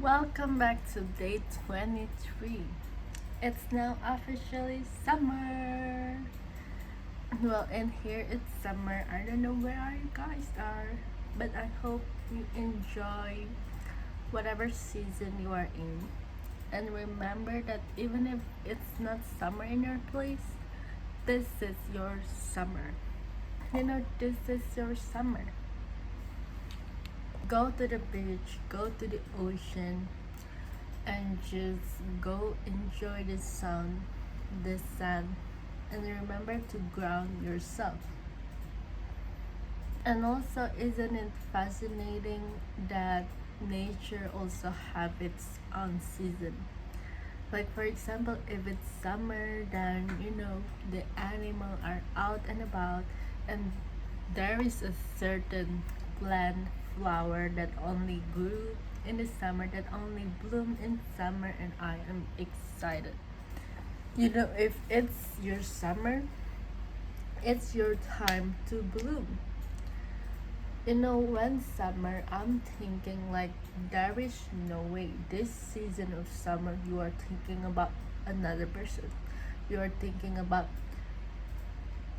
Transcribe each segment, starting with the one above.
Welcome back to day 23. It's now officially summer. Well, and here it's summer. I don't know where you guys are, but I hope you enjoy whatever season you are in. And remember that even if it's not summer in your place, this is your summer. This is your summer. Go to the beach, go to the ocean, and just go enjoy the sun, and remember to ground yourself. And also, isn't it fascinating that nature also have its own season? Like for example, if it's summer, then the animal are out and about, and there is a certain plant flower that only grew in the summer, that only bloom in summer, and I am excited. If it's your summer, it's your time to bloom. When summer, I'm thinking like there is no way this season of summer you are thinking about another person. You are thinking about,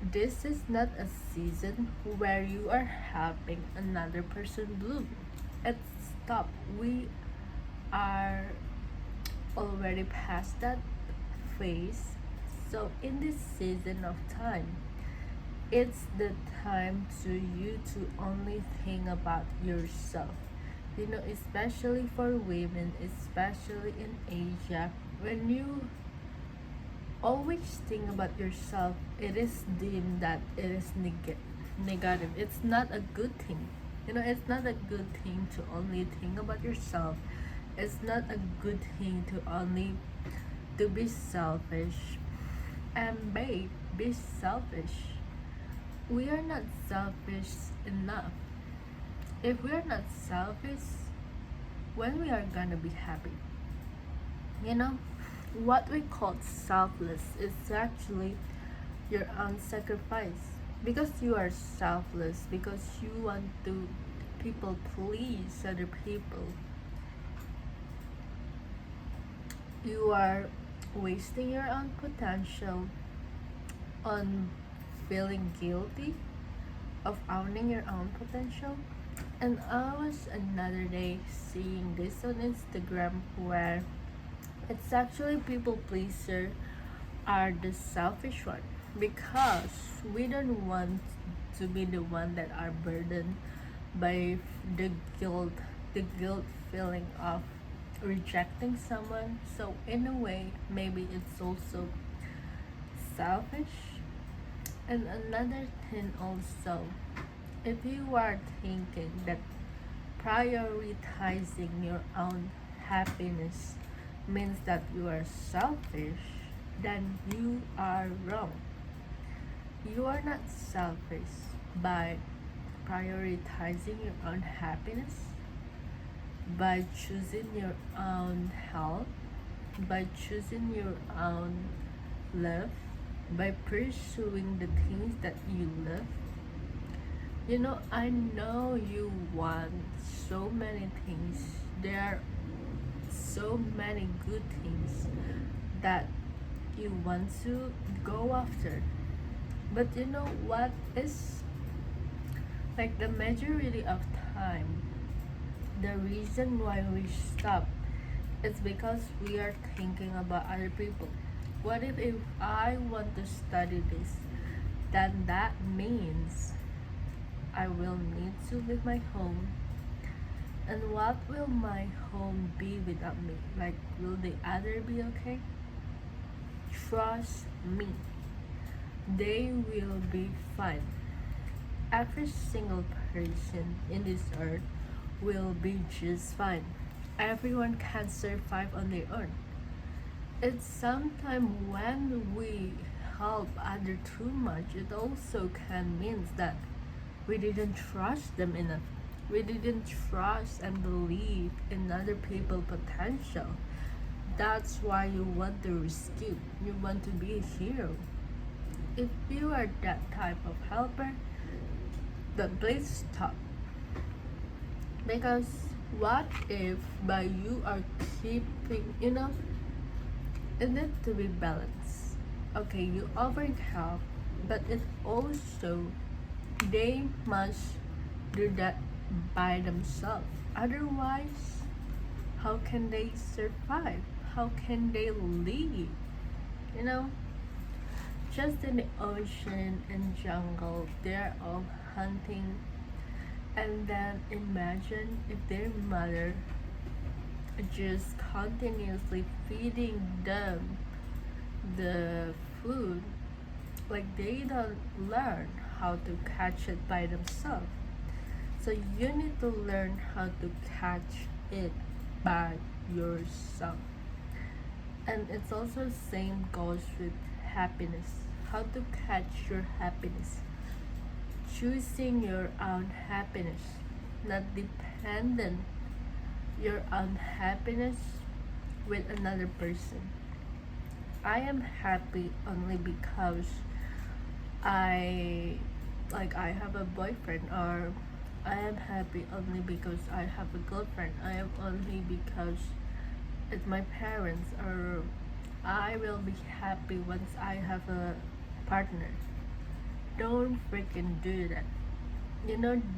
this is not a season where you are having another person bloom. It's stop. We are already past that phase. So in this season of time, it's the time to you to only think about yourself. Especially for women, especially in Asia, when you always think about yourself, it is deemed that it is negative. It's not a good thing. It's not a good thing to only think about yourself. It's not a good thing to only to be selfish. And babe, be selfish. We are not selfish enough. If we are not selfish, when we are gonna be happy? What we call selfless is actually your own sacrifice. Because you are selfless, because you want to people please other people, you are wasting your own potential on feeling guilty of owning your own potential. And I was another day seeing this on Instagram where it's actually people pleaser are the selfish one, because we don't want to be the one that are burdened by the guilt feeling of rejecting someone. So in a way, maybe it's also selfish. And another thing also, if you are thinking that prioritizing your own happiness means that you are selfish, then you are wrong. You are not selfish by prioritizing your own happiness, by choosing your own health, by choosing your own love, by pursuing the things that you love. I know you want so many things. There are so many good things that you want to go after. But you know what is like the majority of time, the reason why we stop is because we are thinking about other people. What if I want to study this? Then that means I will need to leave my home. And what will my home be without me? Like, will the other be okay? Trust me, they will be fine. Every single person in this earth will be just fine. Everyone can survive on their own. It's sometimes when we help others too much, it also can mean that we didn't trust them enough. We didn't trust and believe in other people's potential. That's why you want to rescue. You want to be a hero. If you are that type of helper, then please stop. Because What if by you are keeping, it needs to be balanced. Okay, you offer help, but it also they must do that by themselves. Otherwise, how can they survive? How can they live? You know, just in the ocean and jungle, they're all hunting. And then imagine if their mother just continuously feeding them the food, like they don't learn how to catch it by themselves. So you need to learn how to catch it by yourself. And it's also same goes with happiness. How to catch your happiness. Choosing your own happiness, not dependent your own happiness with another person. I am happy only because I I have a boyfriend, or I am happy only because I have a girlfriend. I am only because it's my parents, or I will be happy once I have a partner. Don't freaking do that.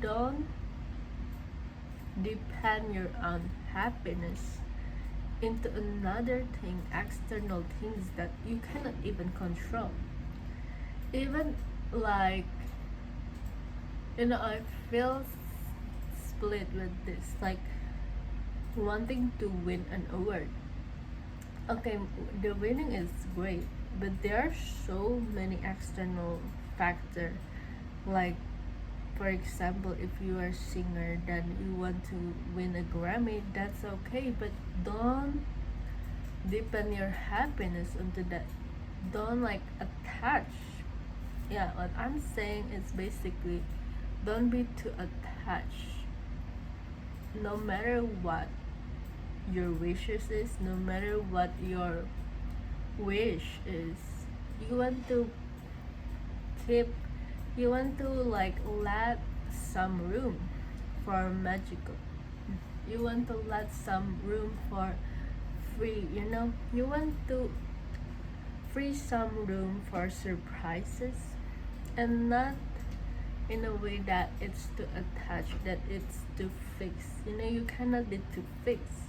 Don't depend your own happiness into another thing, external things that you cannot even control. Even like, I feel split with this, like wanting to win an award. Okay, the winning is great, but there are so many external factors. Like, for example, if you are a singer, then you want to win a Grammy, that's okay, but don't depend your happiness onto that. Don't like attach. Yeah, what I'm saying is basically don't be too attached. No matter what your wishes is, no matter what your wish is, you want to keep, you want to like let some room for magical. You want to let some room for free. You want to free some room for surprises, and not in a way that it's too attached, that it's too fixed. You cannot be too fixed,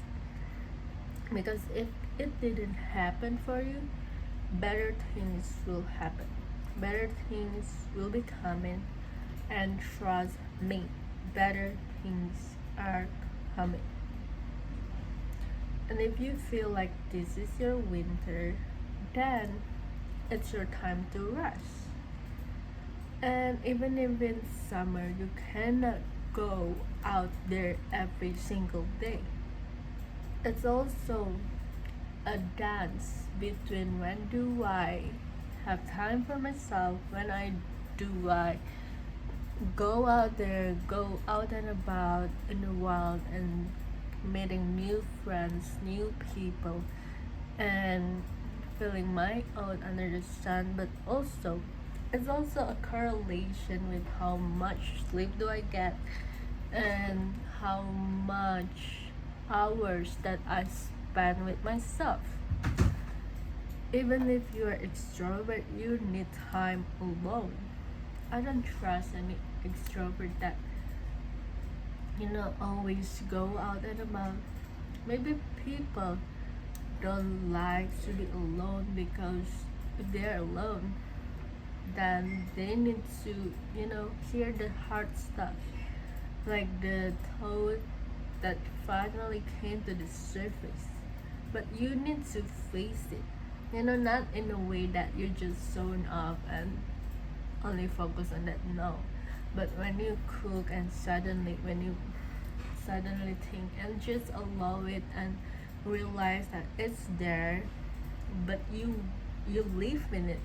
because if it didn't happen for you, better things will happen. Better things will be coming, and trust me, better things are coming. And if you feel like this is your winter, then it's your time to rest. And even if in summer you cannot go out there every single day, it's also a dance between when do I have time for myself, do I go out there, go out and about in the world and meeting new friends, new people, and feeling my own under the sun. But also, it's also a correlation with how much sleep do I get, and how much hours that I spend with myself. Even if you're extrovert, you need time alone. I don't trust any extrovert that always go out and about. Maybe people don't like to be alone, because if they're alone, then they need to hear the hard stuff, like the thought that finally came to the surface. But you need to face it, not in a way that you just zone off and only focus on that. No, but when you cook and when you suddenly think and just allow it and realize that it's there, but you live in it.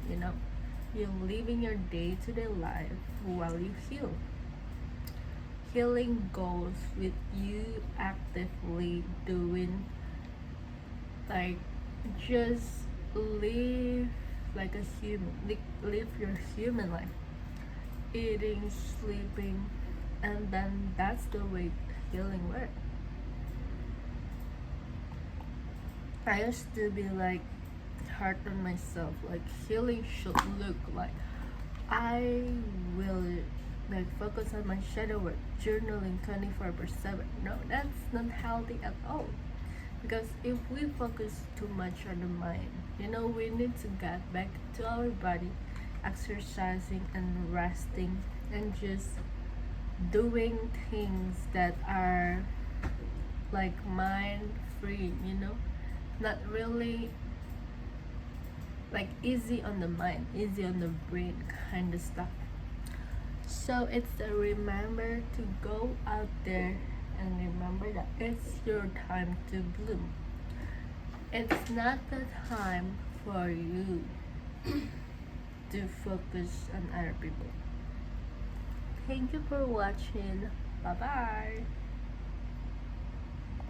You're living your day-to-day life while you heal. Healing goes with you actively doing, like, just live like a human, live your human life, eating, sleeping, and then that's the way healing works. I used to be like hard on myself, like healing should look like I will like focus on my shadow work, journaling 24/7. No, that's not healthy at all. Because if we focus too much on the mind, we need to get back to our body, exercising and resting, and just doing things that are like mind free, not really like easy on the mind, easy on the brain kind of stuff. So it's a reminder to go out there and remember that it's your time to bloom. It's not the time for you to focus on other people. Thank you for watching. Bye bye.